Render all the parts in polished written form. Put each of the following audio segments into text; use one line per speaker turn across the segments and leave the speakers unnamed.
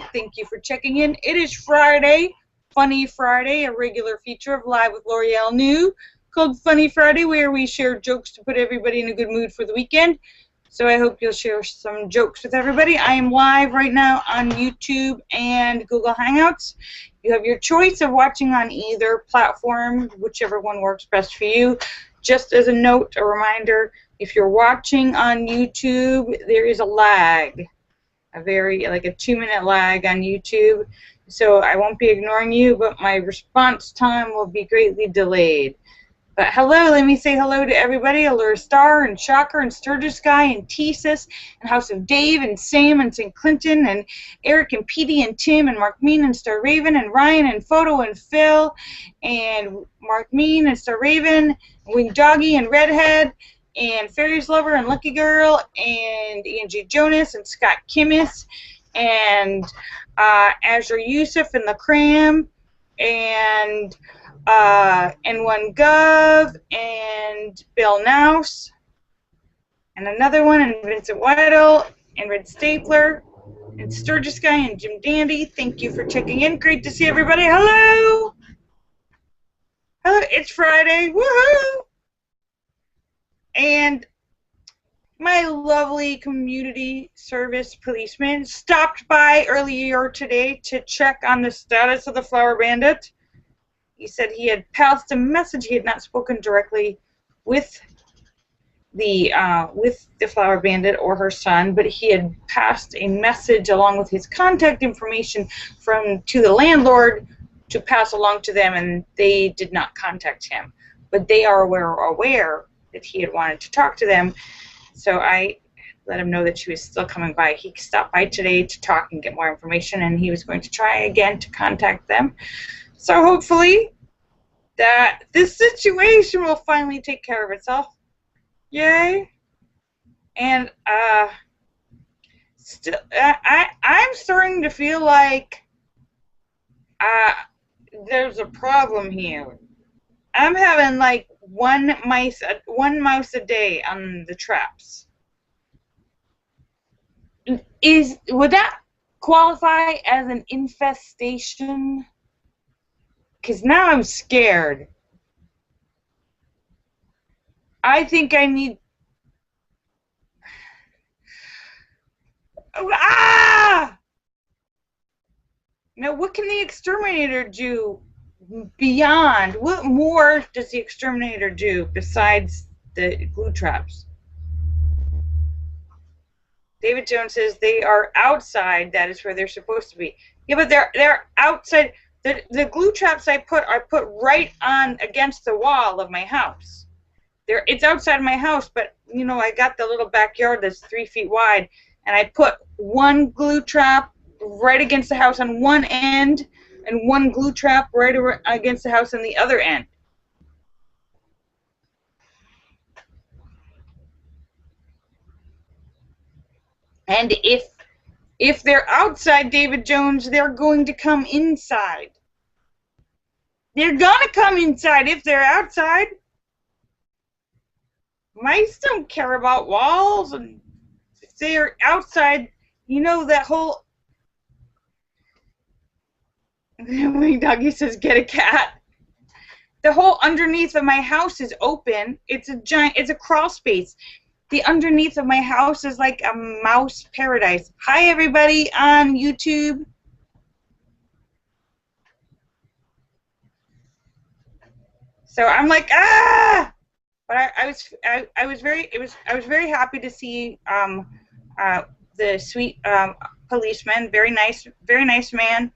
everybody. Thank you for checking in. It is Friday, Funny Friday, a regular feature of Live with Lorielle New called Funny Friday, where we share jokes to put everybody in a good mood for the weekend. So I hope you'll share some jokes with everybody. I am live right now on YouTube and Google Hangouts. You have your choice of watching on either platform, whichever one works best for you. Just as a note, a reminder, if you're watching on YouTube, there is a lag. Like a 2-minute lag on YouTube, so I won't be ignoring you, but my response time will be greatly delayed. But hello, let me say hello to everybody. Allure Star and Shocker and Sturgis Guy and Thesis and House of Dave and Sam and St. Clinton and Eric and Petey and Tim and Mark Mean and Star Raven and Ryan and Photo and Phil and Mark Mean and Star Raven and Wing Doggy and Redhead and Fairies Lover and Lucky Girl and Angie Jonas and Scott Kimmis and Azure Yusuf and the Cram and N1 Gov and Bill Nouse and another one and Vincent Weddle and Red Stapler and Sturgis Guy and Jim Dandy. Thank you for checking in. Great to see everybody. Hello! Hello, it's Friday. Woohoo! And my lovely community service policeman stopped by earlier today to check on the status of the Flower Bandit. He said he had passed a message. He had not spoken directly with the Flower Bandit or her son, but he had passed a message along with his contact information to the landlord to pass along to them, and they did not contact him. But they are aware that he had wanted to talk to them, so I let him know that she was still coming by. He stopped by today to talk and get more information, and he was going to try again to contact them. So hopefully that this situation will finally take care of itself. Yay! And I'm starting to feel like there's a problem here. I'm having like one mouse a day on the traps. Would that qualify as an infestation? Because now I'm scared. I think I need... Ah! Now, what can the exterminator do beyond? What more does the exterminator do besides the glue traps? David Jones says they are outside. That is where they're supposed to be. Yeah, but they're outside. The glue traps I put right on against the wall of my house. It's outside my house, but you know I got the little backyard that's 3 feet wide, and I put one glue trap right against the house on one end, and one glue trap right against the house on the other end. And if they're outside, David Jones, they're going to come inside. They're going to come inside if they're outside. Mice don't care about walls, and if they're outside, you know that whole... Wing Doggy says, get a cat. The whole underneath of my house is open. It's a crawl space. The underneath of my house is like a mouse paradise. Hi, everybody on YouTube. So I'm like, ah! But I was very happy to see the sweet policeman. Very nice man.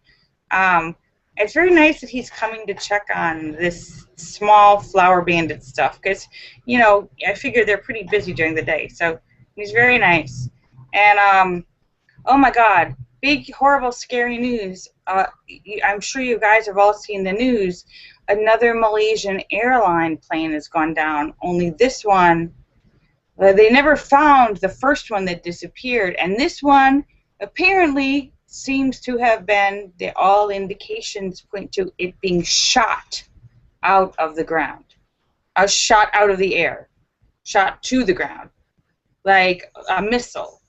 It's very nice that he's coming to check on this small Flower Bandit stuff, because, you know, I figure they're pretty busy during the day. So he's very nice. And, oh my God, big, horrible, scary news. I'm sure you guys have all seen the news. Another Malaysian airline plane has gone down, only this one, they never found the first one that disappeared. And this one apparently seems to have been, all indications point to it being shot out of the ground. Shot out of the air. Shot to the ground. Like a missile.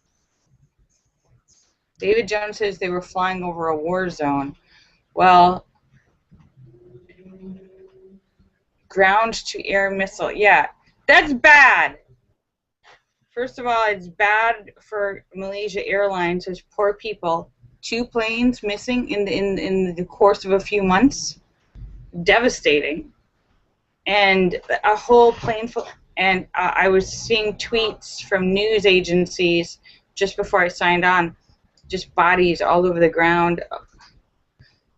David Jones says they were flying over a war zone. Well, ground-to-air missile. Yeah, that's bad. First of all, it's bad for Malaysia Airlines. There's poor people. 2 planes missing in the course of a few months. Devastating. And a whole plane full. And I was seeing tweets from news agencies just before I signed on. Just bodies all over the ground.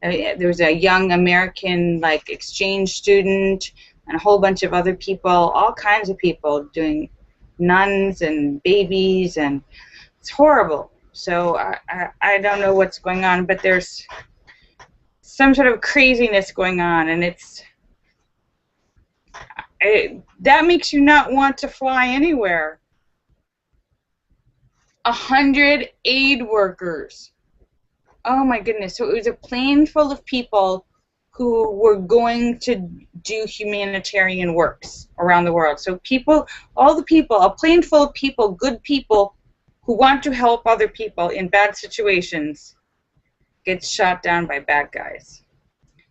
I mean, there was a young American exchange student and a whole bunch of other people, all kinds of people doing nuns and babies, and it's horrible. So I don't know what's going on, but there's some sort of craziness going on, and that makes you not want to fly anywhere. 100 aid workers. Oh my goodness. So it was a plane full of people who were going to do humanitarian works around the world. So people, all the people, a plane full of people, good people who want to help other people in bad situations, gets shot down by bad guys.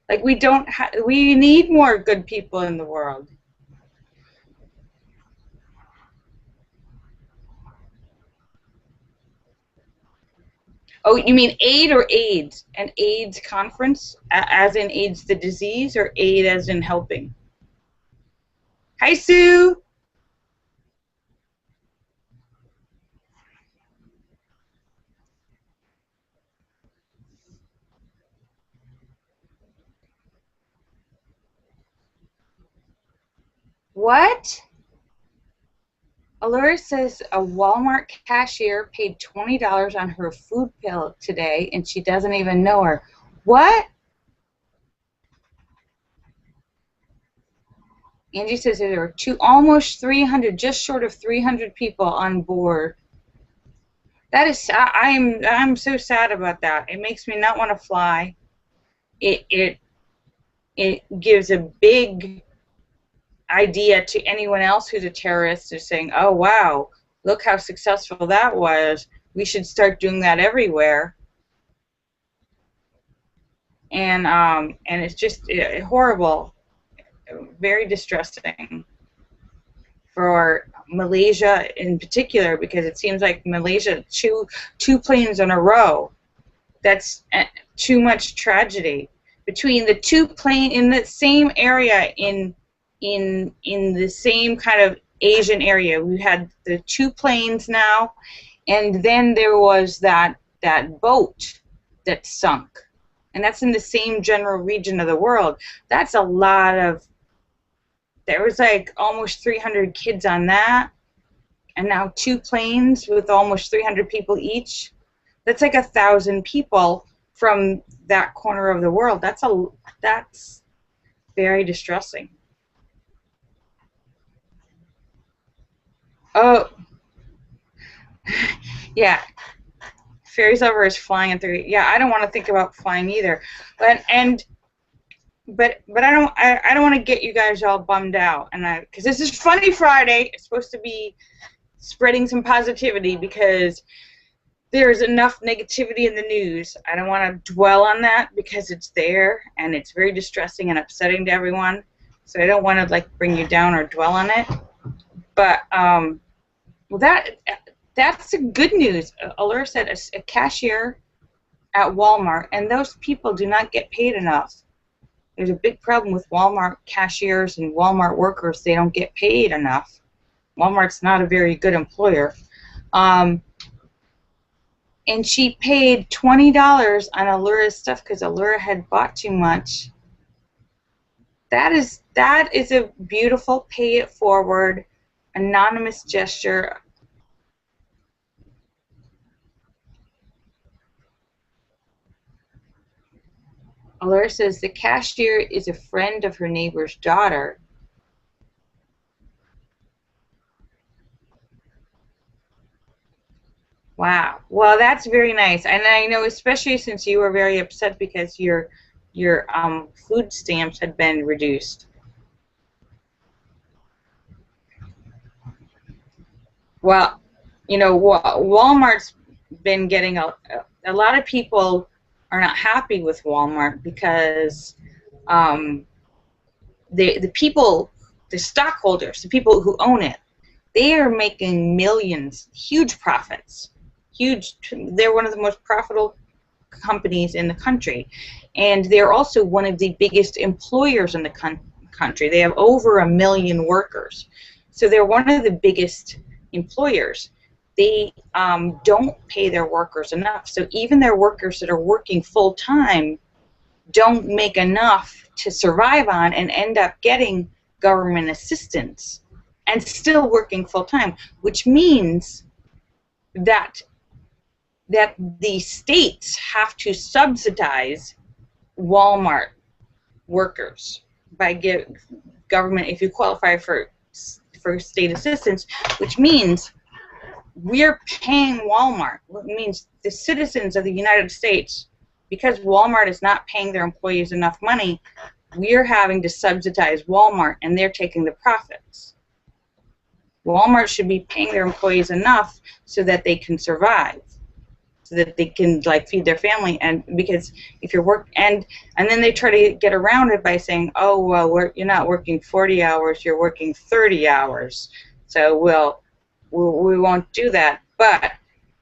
Like, we need more good people in the world. Oh, you mean aid or AIDS? An AIDS conference, as in AIDS the disease, or aid as in helping? Hi, Sue. What? Allura says a Walmart cashier paid $20 on her food bill today, and she doesn't even know her. What? Angie says there were almost 300, just short of 300 people on board. That is, I'm so sad about that. It makes me not want to fly. It gives a big idea to anyone else who's a terrorist, is saying, oh wow, look how successful that was. We should start doing that everywhere. And it's just horrible, very distressing for Malaysia in particular, because it seems like Malaysia, two planes in a row. That's too much tragedy. Between the 2 planes in the same area in the same kind of Asian area, we had the 2 planes now, and then there was that boat that sunk, and that's in the same general region of the world. That's a lot of. There was like almost 300 kids on that, and now 2 planes with almost 300 people each. That's like 1,000 people from that corner of the world. That's very distressing. Oh, yeah. Ferries over is flying in 3. Yeah, I don't want to think about flying either. But I don't want to get you guys all bummed out, and because this is Funny Friday. It's supposed to be spreading some positivity, because there's enough negativity in the news. I don't want to dwell on that because it's there and it's very distressing and upsetting to everyone. So I don't want to bring you down or dwell on it. But well, that's the good news. Allura said a cashier at Walmart, and those people do not get paid enough. There's a big problem with Walmart cashiers and Walmart workers. They don't get paid enough. Walmart's not a very good employer. And she paid $20 on Allura's stuff because Allura had bought too much. That is a beautiful pay it forward, anonymous gesture. Allura says the cashier is a friend of her neighbor's daughter. Wow. Well, that's very nice. And I know, especially since you were very upset because your food stamps had been reduced. Well, Walmart's been getting a lot of people are not happy with Walmart because the people, the stockholders, the people who own it, they are making millions, huge profits, huge. They're one of the most profitable companies in the country, and they're also one of the biggest employers in the country. They have over 1 million workers, so they're one of the biggest employers. They don't pay their workers enough, so even their workers that are working full-time don't make enough to survive on and end up getting government assistance and still working full-time, which means that the states have to subsidize Walmart workers by government, if you qualify for state assistance, which means we're paying Walmart. It means the citizens of the United States, because Walmart is not paying their employees enough money, we're having to subsidize Walmart, and they're taking the profits. Walmart should be paying their employees enough so that they can survive, so that they can like feed their family. And because if you're and then they try to get around it by saying, oh well, you're not working 40 hours, you're working 30 hours, so we won't do that. But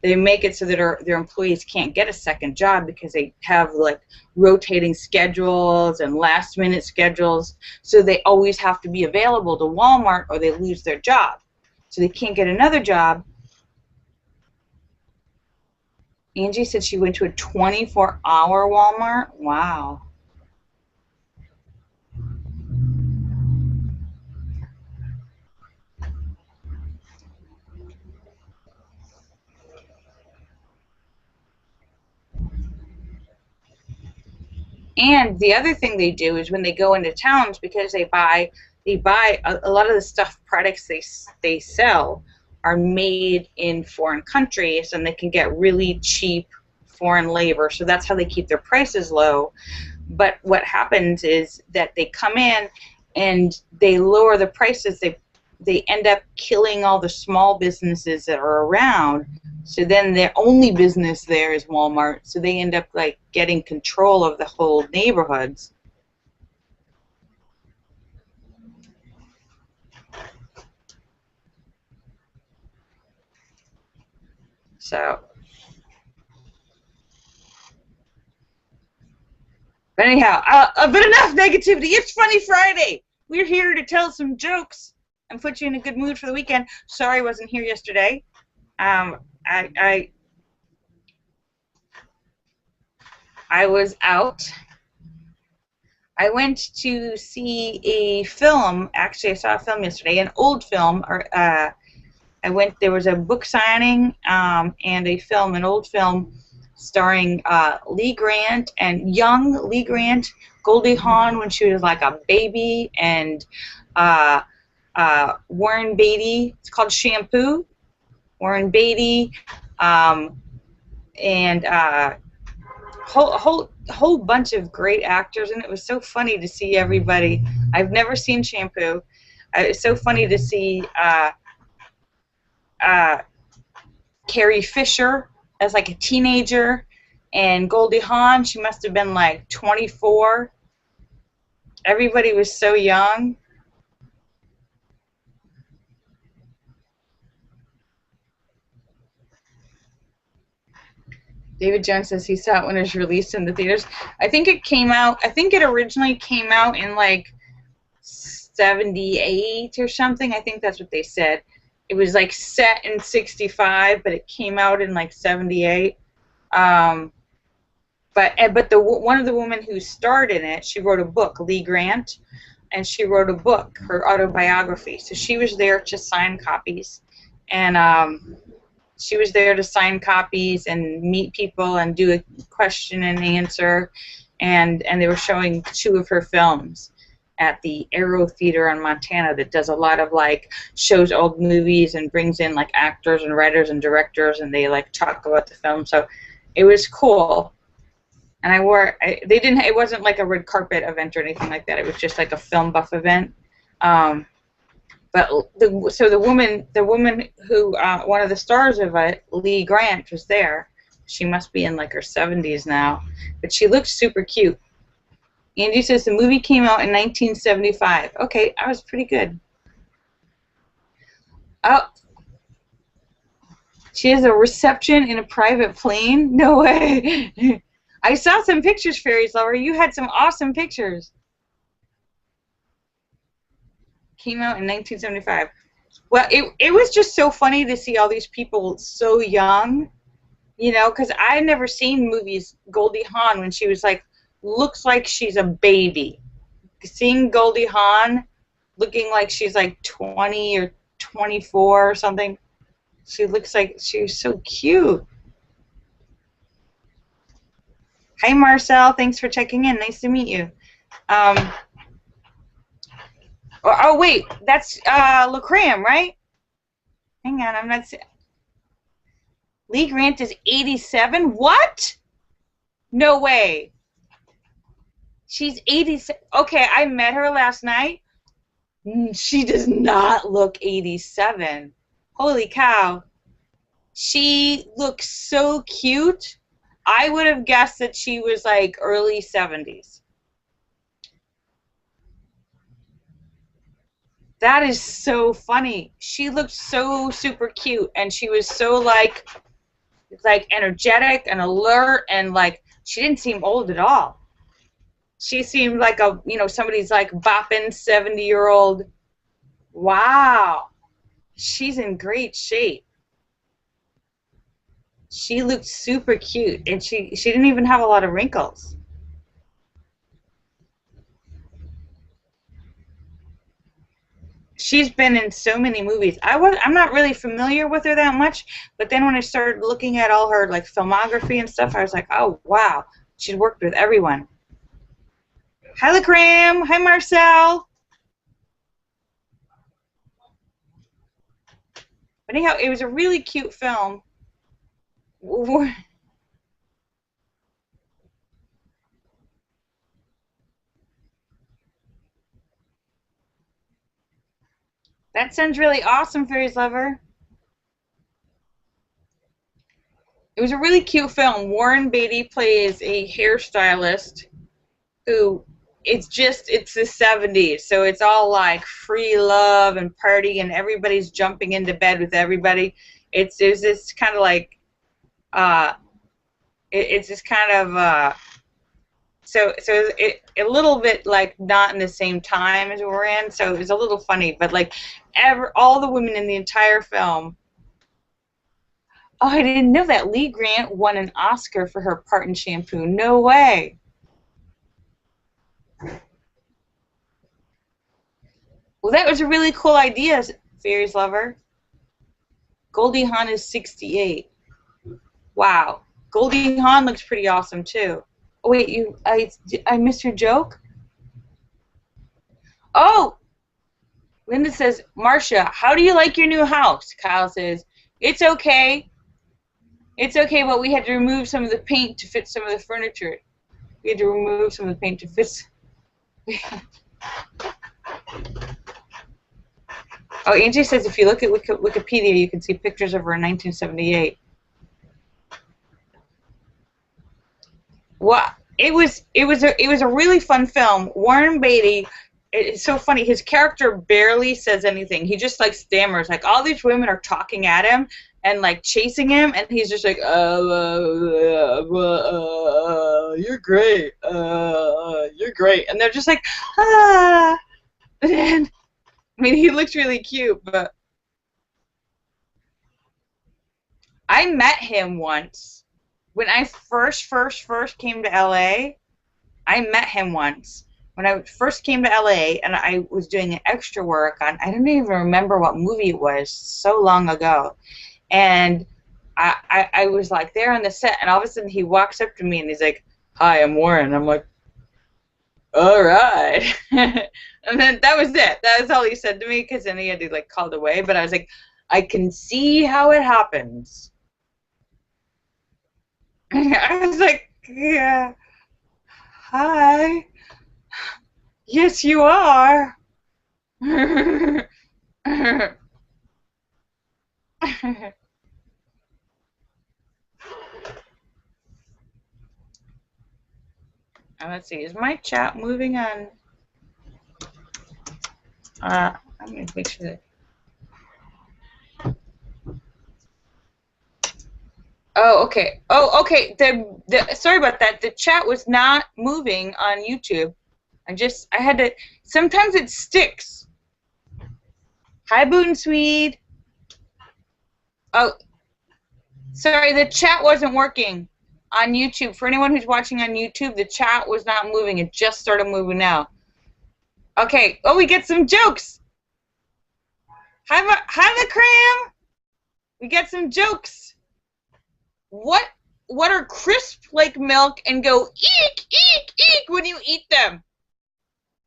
they make it so that their employees can't get a second job because they have like rotating schedules and last minute schedules, so they always have to be available to Walmart or they lose their job. So they can't get another job. Angie said she went to a 24-hour Walmart. Wow. And the other thing they do is when they go into towns, because they buy a lot of the stuff products they sell are made in foreign countries, and they can get really cheap foreign labor, so that's how they keep their prices low. But what happens is that they come in and they lower the prices. They end up killing all the small businesses that are around, so then their only business there is Walmart, so they end up like getting control of the whole neighborhoods. So, but anyhow, but enough negativity. It's Funny Friday. We're here to tell some jokes and put you in a good mood for the weekend. Sorry I wasn't here yesterday. I was out. I went to see a film. Actually, I saw a film yesterday, an old film. There was a book signing and a film, an old film, starring Lee Grant and young Lee Grant, Goldie Hawn when she was like a baby, and Warren Beatty. It's called Shampoo. Warren Beatty, and whole bunch of great actors, and it was so funny to see everybody. I've never seen Shampoo. It's so funny to see Carrie Fisher as like a teenager, and Goldie Hawn, she must have been like 24. Everybody was so young. David Jones says he saw it when it was released in the theaters. I think it originally came out in like 78 or something. I think that's what they said. It was like set in 65, but it came out in like 78. But one of the women who starred in it, she wrote a book, Lee Grant, and she wrote a book, her autobiography. So she was there to sign copies, and she was there to sign copies and meet people and do a question and answer, and they were showing 2 of her films at the Aero Theater in Montana that does a lot of like shows old movies and brings in like actors and writers and directors, and they like talk about the film. So it was cool. And it wasn't like a red carpet event or anything like that. It was just like a film buff event. But the woman who one of the stars of it, Lee Grant, was there, She must be in like her 70s now, but she looks super cute. Angie says the movie came out in 1975. Okay, I was pretty good. Oh, she has a reception in a private plane? No way. I saw some pictures, Fairies Lover. You had some awesome pictures. Came out in 1975. Well, it was just so funny to see all these people so young, you know, because I had never seen movies Goldie Hawn when she was like, looks like she's a baby. Seeing Goldie Hawn looking like she's like 20 or 24 or something, she looks like she's so cute. Hi, Marcel. Thanks for checking in. Nice to meet you. Oh, wait. That's LaCram, right? Hang on. I'm not... Lee Grant is 87? What? No way. She's 87. Okay, I met her last night. She does not look 87. Holy cow. She looks so cute. I would have guessed that she was like early 70s. That is so funny. She looked so super cute, and she was so like energetic and alert, and like she didn't seem old at all. She seemed like a, you know, somebody's like bopping 70-year-old. Wow. She's in great shape. She looked super cute, and she didn't even have a lot of wrinkles. She's been in so many movies. I'm not really familiar with her that much, but then when I started looking at all her like filmography and stuff, I was like, oh wow, she's worked with everyone. Hi, LaCram. Hi, Marcel. But anyhow, it was a really cute film. That sounds really awesome, Fairies Lover. It was a really cute film. Warren Beatty plays a hairstylist who, it's the 70s, so it's all like free love and party, and everybody's jumping into bed with everybody. It's this kind of like, it's this kind of, so a little bit like not in the same time as we're in, so it was a little funny, but like all the women in the entire film. Oh, I didn't know that. Lee Grant won an Oscar for her part in Shampoo. No way. Well, that was a really cool idea, Fairies Lover. Goldie Hawn is 68. Wow. Goldie Hawn looks pretty awesome, too. Oh, wait, I missed your joke? Oh! Linda says, Marcia, how do you like your new house? Kyle says, it's okay. It's okay, but we had to remove some of the paint to fit some of the furniture. We had to remove some of the paint to fit. Oh, Angie says if you look at Wikipedia, you can see pictures of her in 1978. Well, it was a really fun film. Warren Beatty. It's so funny. His character barely says anything. He just like stammers. Like all these women are talking at him and like chasing him, and he's just like, you're great, you're great, and they're just like, ah. And, I mean, he looks really cute, but I met him once when I first came to LA. I met him once. When I first came to LA, and I was doing extra work on, I don't even remember what movie it was, so long ago. And I was like there on the set, and all of a sudden he walks up to me and he's like, hi, I'm Warren. I'm like, all right. And then that was it. That was all he said to me, because then he had to like called away. But I was like, I can see how it happens. I was like, yeah, hi. Yes, you are. Let's see. Is my chat moving on? I'm going to make sure that. Oh, okay. Oh, okay. Sorry about that. The chat was not moving on YouTube. I had to. Sometimes it sticks. Hi, Boot and Swede. Oh, sorry. The chat wasn't working on YouTube. For anyone who's watching on YouTube, the chat was not moving. It just started moving now. Okay. Oh, we get some jokes. Hi, the Cram. We get some jokes. What are crisp like milk and go eek, eek, eek when you eat them?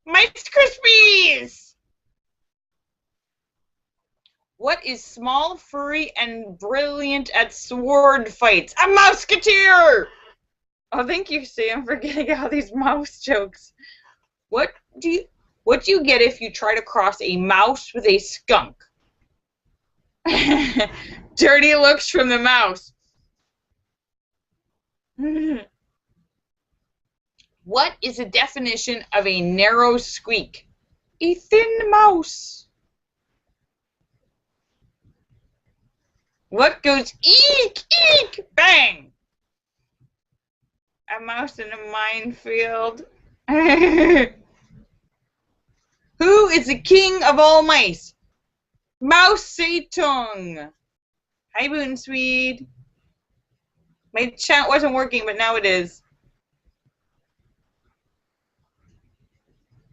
Rice Krispies! What is small, furry, and brilliant at sword fights? A Mouseketeer! Oh, thank you, Sam, for getting all these mouse jokes. What do you get if you try to cross a mouse with a skunk? Dirty looks from the mouse. What is the definition of a narrow squeak? A thin mouse. What goes eek, eek, bang? A mouse in a minefield. Who is the king of all mice? Mouse Satan. Hi, Boot and Swede. My chat wasn't working, but now it is.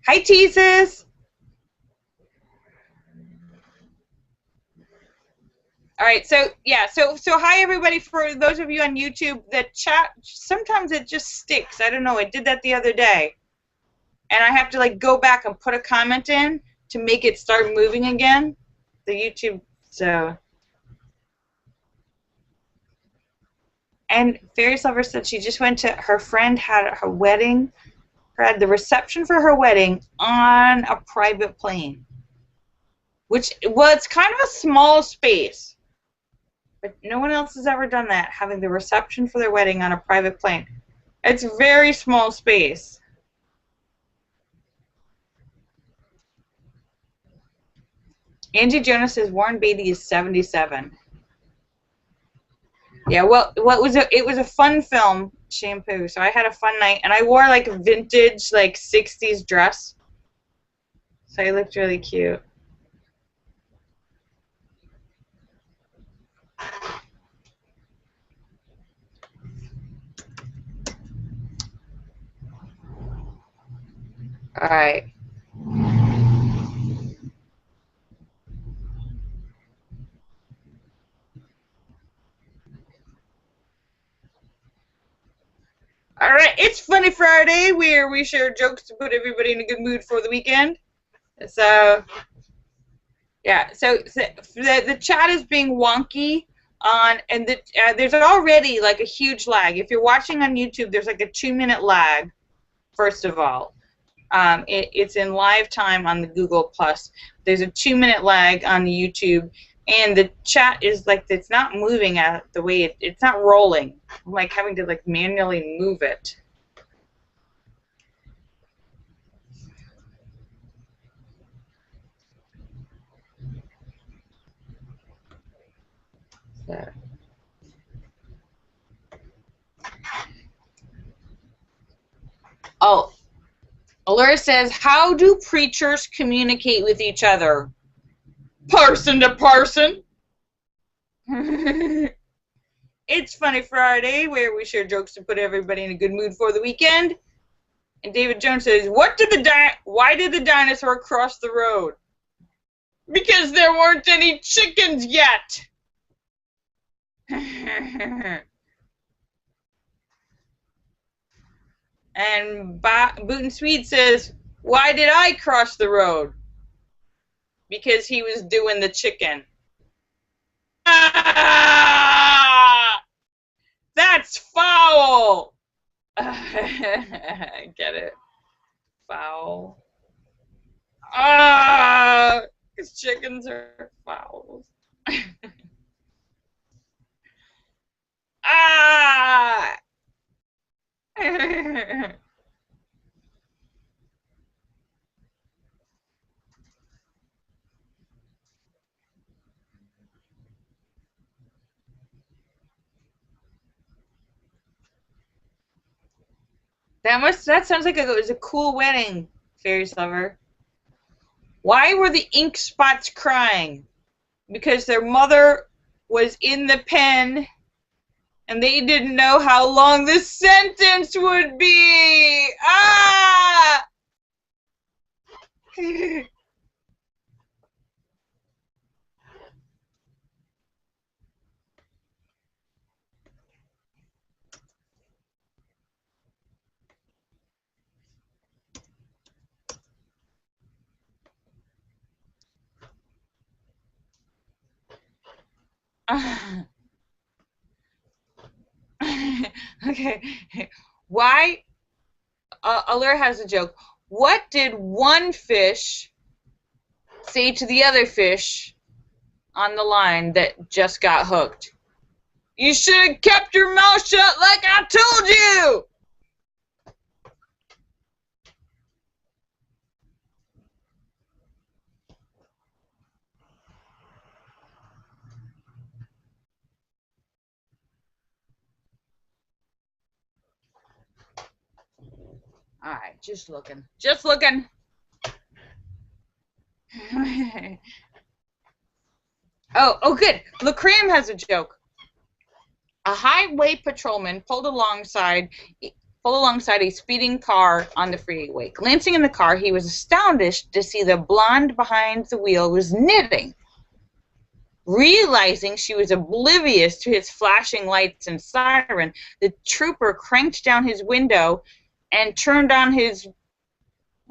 Hi, Teases. All right, so yeah, so hi everybody. For those of you on YouTube, the chat sometimes it just sticks. I don't know. I did that the other day, and I have to like go back and put a comment in to make it start moving again. The YouTube so. And Fairy Silver said she just went to her friend had her wedding, had the reception for her wedding on a private plane, which was kind of a small space. But no one else has ever done that, having the reception for their wedding on a private plane. It's a very small space. Angie Jonas says Warren Beatty is 77. Yeah, well, it was a fun film, Shampoo. So I had a fun night, and I wore like a vintage, like 60s dress. So I looked really cute. All right. All right, it's Funny Friday, where we share jokes to put everybody in a good mood for the weekend. So, yeah, so the chat is being wonky on, and there's already like a huge lag. If you're watching on YouTube, there's like a 2-minute lag, first of all. It's in live time on the Google Plus. There's a 2-minute lag on YouTube, and the chat is like it's not moving at the way it's not rolling. I'm like having to like manually move it. So. Oh, Allura says, how do preachers communicate with each other? Person to person. It's Funny Friday, where we share jokes to put everybody in a good mood for the weekend. And David Jones says, why did the dinosaur cross the road? Because there weren't any chickens yet. And Boot and Swede says, why did I cross the road? Because he was doing the chicken. Ah! That's foul! I get it. Foul. Ah! Because chickens are fouls. Ah! That sounds like it was a cool wedding, Fairies Lover. Why were the ink spots crying? Because their mother was in the pen and they didn't know how long the sentence would be. Ah! Okay. Why? Allure has a joke. What did one fish say to the other fish on the line that just got hooked? You should have kept your mouth shut like I told you! Alright, just looking. Just looking. Oh, good. LaCreme has a joke. A highway patrolman pulled alongside a speeding car on the freeway. Glancing in the car, he was astounded to see the blonde behind the wheel was knitting. Realizing she was oblivious to his flashing lights and siren, the trooper cranked down his window and turned on his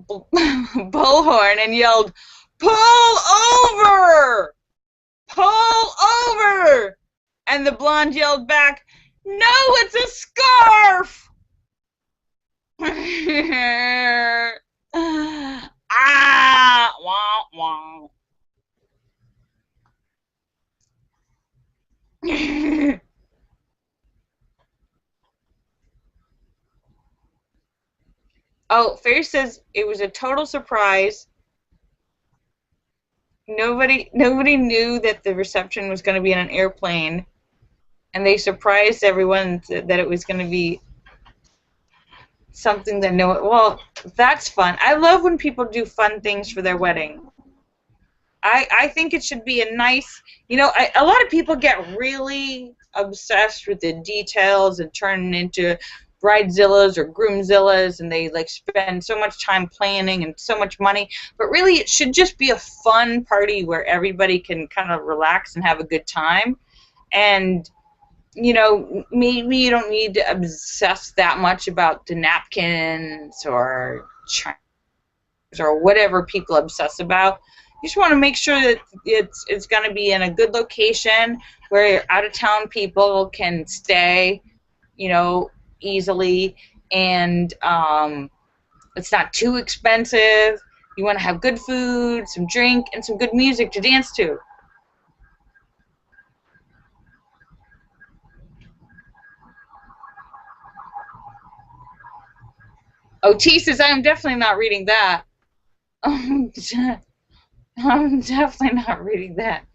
bullhorn and yelled, "Pull over! Pull over!" And the blonde yelled back, "No, it's a scarf!" Ah, wah, wah. Oh, Fairy says it was a total surprise. Nobody knew that the reception was going to be in an airplane, and they surprised everyone that it was going to be something that well, that's fun. I love when people do fun things for their wedding. I think it should be a nice, a lot of people get really obsessed with the details and turn into bridezillas or groomzillas, and they like spend so much time planning and so much money, but really it should just be a fun party where everybody can kind of relax and have a good time. And maybe you don't need to obsess that much about the napkins or whatever people obsess about. You just want to make sure that it's going to be in a good location where out-of-town people can stay, easily, and it's not too expensive. You want to have good food, some drink, and some good music to dance to. Oh, T says, I am definitely not reading that. I'm definitely not reading that.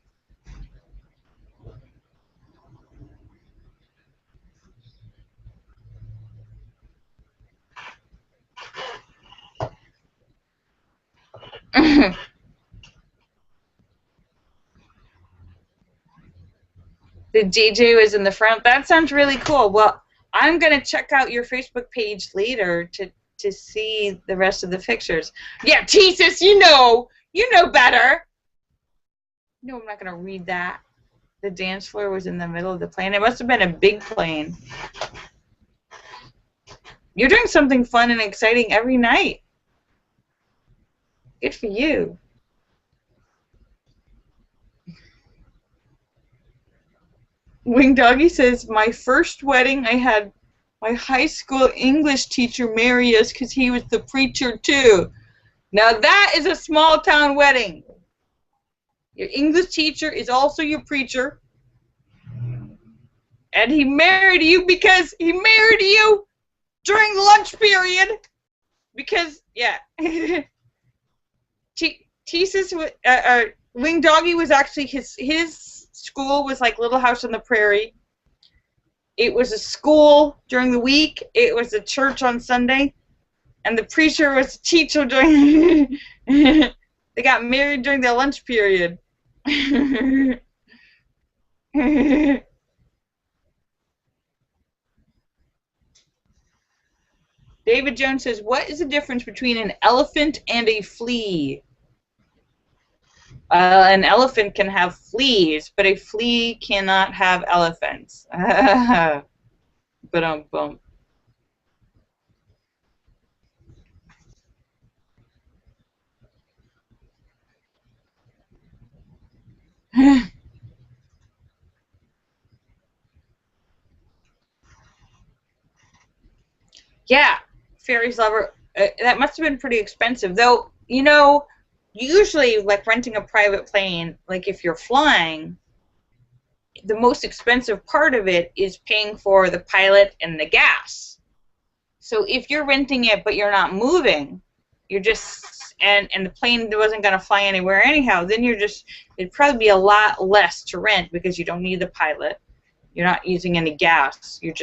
The DJ was in the front. That sounds really cool. Well, I'm going to check out your Facebook page later to see the rest of the pictures. Yeah, Jesus, you know better. No, I'm not going to read that. The dance floor was in the middle of the plane. It must have been a big plane. You're doing something fun and exciting every night. Good for you. Wing Doggy says, my first wedding, I had my high school English teacher marry us because he was the preacher too. Now that is a small town wedding. Your English teacher is also your preacher. And he married you because he married you during the lunch period. Because, yeah. Thesis, Wing Doggy was actually, his school was like Little House on the Prairie. It was a school during the week. It was a church on Sunday. And the preacher was a teacher during... They got married during their lunch period. David Jones says, what is the difference between an elephant and a flea? An elephant can have fleas, but a flea cannot have elephants. Ba-dum-bum. Yeah, Fairies Lover. That must have been pretty expensive, though. You know, usually, like renting a private plane, like if you're flying, the most expensive part of it is paying for the pilot and the gas. So if you're renting it but you're not moving, you're just and the plane wasn't going to fly anywhere anyhow, then it'd probably be a lot less to rent because you don't need the pilot. You're not using any gas. It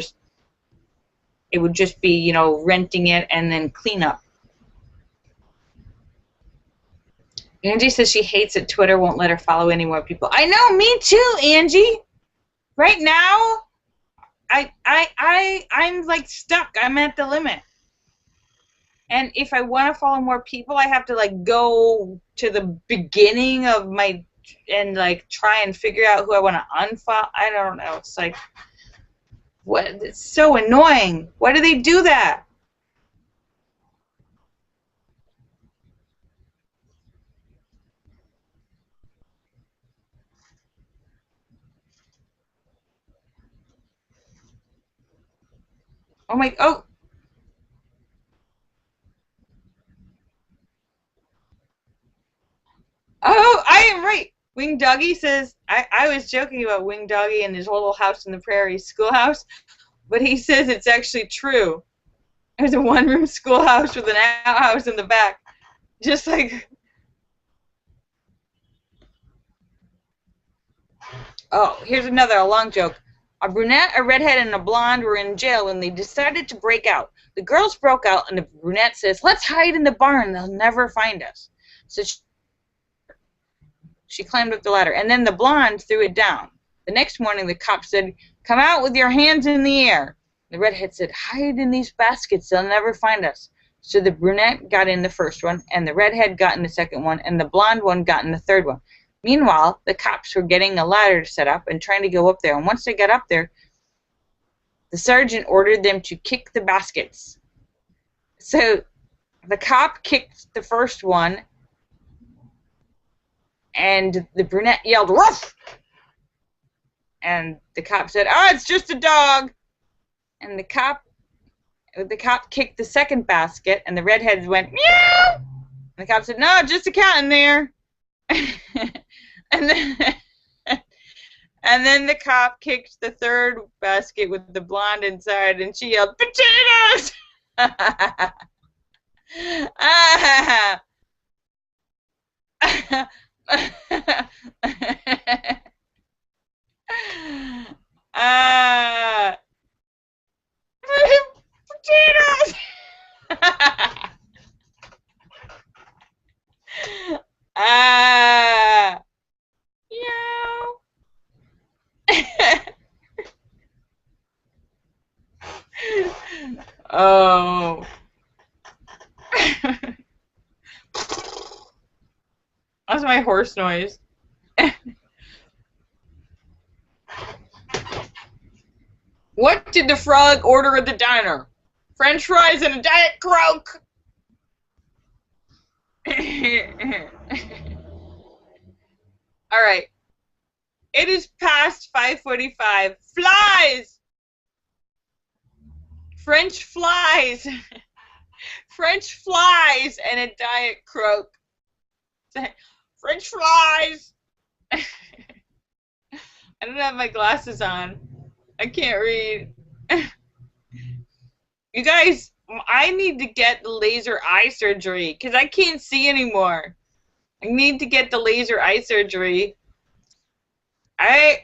would just be, you know, renting it and then cleanup. Angie says she hates it. Twitter won't let her follow any more people. I know, me too, Angie. Right now, I'm like stuck. I'm at the limit. And if I want to follow more people, I have to like go to the beginning of and like try and figure out who I want to unfollow. I don't know. It's like, what? It's so annoying. Why do they do that? Oh my, oh. Oh, I am right. Wing Doggy says, I was joking about Wing Doggy and his little house in the prairie schoolhouse, but he says it's actually true. There's a one-room schoolhouse with an outhouse in the back. Just like... Oh, here's another long joke. A brunette, a redhead, and a blonde were in jail when they decided to break out. The girls broke out, and the brunette says, let's hide in the barn. They'll never find us. So she climbed up the ladder, and then the blonde threw it down. The next morning, the cop said, come out with your hands in the air. The redhead said, hide in these baskets. They'll never find us. So the brunette got in the first one, and the redhead got in the second one, and the blonde one got in the third one. Meanwhile, the cops were getting a ladder set up and trying to go up there. And once they got up there, the sergeant ordered them to kick the baskets. So the cop kicked the first one, and the brunette yelled, woof! And the cop said, oh, it's just a dog. And the cop kicked the second basket, and the redhead went, meow! And the cop said, no, just a cat in there. and then the cop kicked the third basket with the blonde inside, and she yelled, potatoes! Potatoes! Meow. Oh. That's my horse noise. What did the frog order at the diner? French fries and a Diet Coke. All right. It is past 5:45. Flies! French flies! French flies and a Diet Coke. French flies! I don't have my glasses on. I can't read. You guys, I need to get the laser eye surgery because I can't see anymore. I need to get the laser eye surgery. I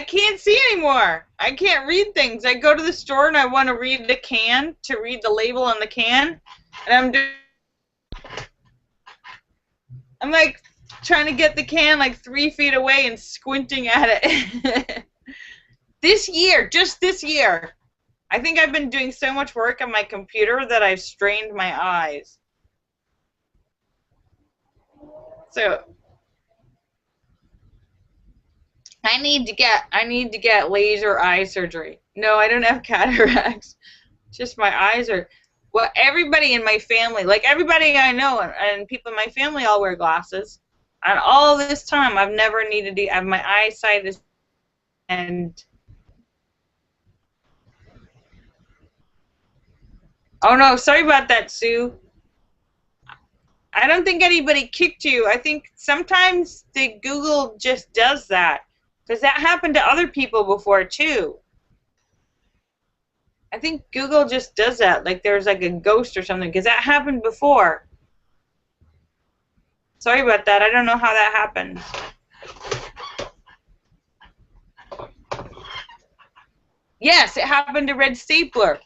can't see anymore. I can't read things. I go to the store and I want to read the can, to read the label on the can, and I'm like trying to get the can like 3 feet away and squinting at it. Just this year, I think I've been doing so much work on my computer that I've strained my eyes. So I need to get laser eye surgery. No, I don't have cataracts. Just my eyes are. Well, everybody in my family, like everybody I know, and people in my family all wear glasses. And all this time, I've never needed to have my eyesight is. And oh no, sorry about that, Sue. I don't think anybody kicked you. I think sometimes the Google just does that. Because that happened to other people before, too. I think Google just does that. Like there's like a ghost or something. Because that happened before. Sorry about that. I don't know how that happened. Yes, it happened to Red Stapler.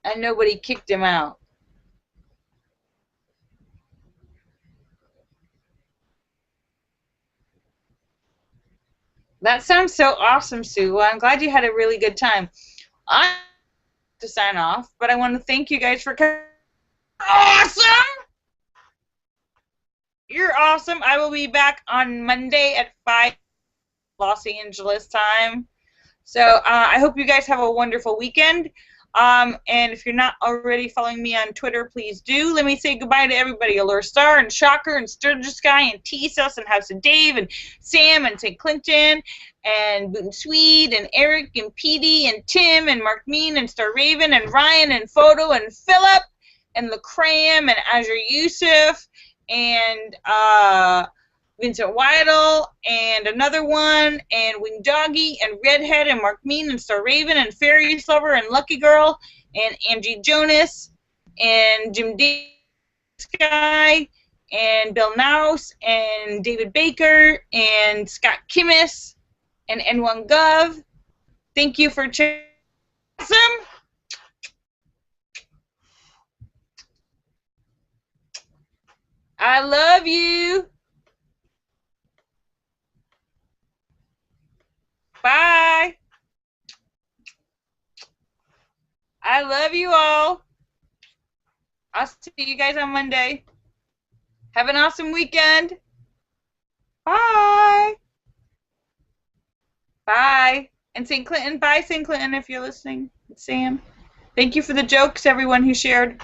And nobody kicked him out. That sounds so awesome, Sue. Well, I'm glad you had a really good time. I have to sign off, but I want to thank you guys for coming. Awesome! You're awesome. I will be back on Monday at 5 Los Angeles time. So I hope you guys have a wonderful weekend. And if you're not already following me on Twitter, please do. Let me say goodbye to everybody. Allure Star and Shocker and Sturgis Guy and T-Sus and House of Dave and Sam and St. Clinton and Boot and Swede and Eric and Petey and Tim and Mark Mean and Star Raven and Ryan and Photo and Philip and LaCram and Azure Yusuf and Vincent Weidel and another one and Wing Doggy and Redhead and Mark Mean and Star Raven and Fairy Lover and Lucky Girl and Angie Jonas and Jim Sky and Bill Nouse and David Baker and Scott Kimmis and N1 Gov. Thank you for checking. Awesome. I love you. Bye. I love you all. I'll see you guys on Monday. Have an awesome weekend. Bye. Bye. And St. Clinton, bye, St. Clinton, if you're listening. It's Sam. Thank you for the jokes, everyone who shared.